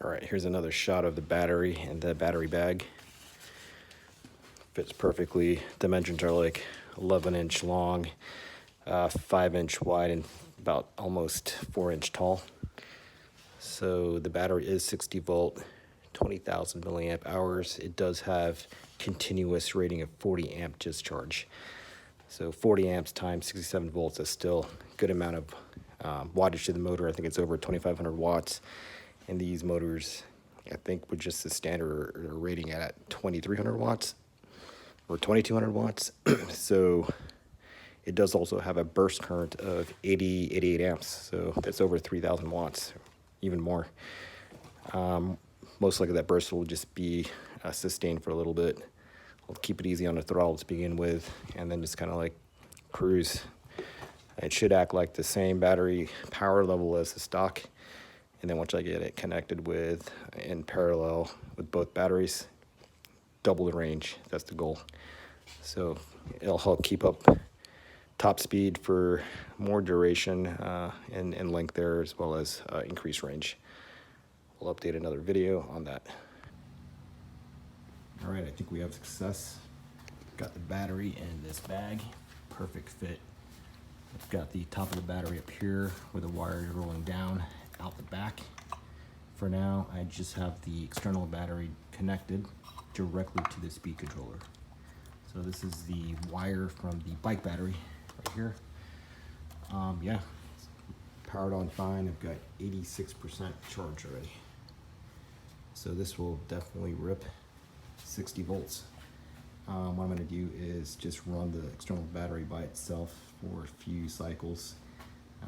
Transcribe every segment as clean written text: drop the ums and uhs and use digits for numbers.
All right, here's another shot of the battery and the battery bag. Fits perfectly. Dimensions are like 11-inch long, 5-inch wide, and about almost 4-inch tall. So the battery is 60 volt, 20,000 milliamp hours. It does have continuous rating of 40 amp discharge. So 40 amps times 67 volts is still a good amount of wattage to the motor. I think it's over 2,500 watts. And these motors, I think, with just the standard are rating at 2,300 watts or 2,200 watts. So it does also have a burst current of 88 amps. So that's over 3,000 watts, even more. Most likely that burst will just be sustained for a little bit. I'll keep it easy on the throttle to begin with, and then just kind of like cruise. It should act like the same battery power level as the stock. And then once I get it connected with, in parallel with both batteries, double the range. That's the goal. So it'll help keep up top speed for more duration and length there, as well as increased range. We'll update another video on that. All right, I think we have success. Got the battery in this bag, perfect fit. I've got the top of the battery up here with the wire rolling down out the back. For now, I just have the external battery connected directly to the speed controller. So this is the wire from the bike battery right here. Yeah, it's powered on fine. I've got 86% charge already. So this will definitely rip 60 volts. What I'm going to do is just run the external battery by itself for a few cycles.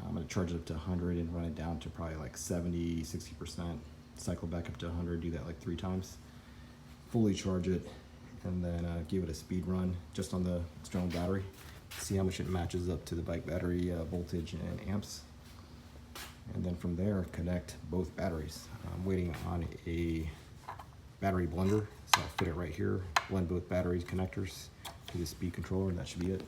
I'm going to charge it up to 100 and run it down to probably like 70, 60%. Cycle back up to 100, do that like 3 times. Fully charge it, and then give it a speed run just on the external battery. See how much it matches up to the bike battery voltage and amps. And then from there, connect both batteries. I'm waiting on a battery blender, so I'll fit it right here, blend both battery connectors to the speed controller, and that should be it.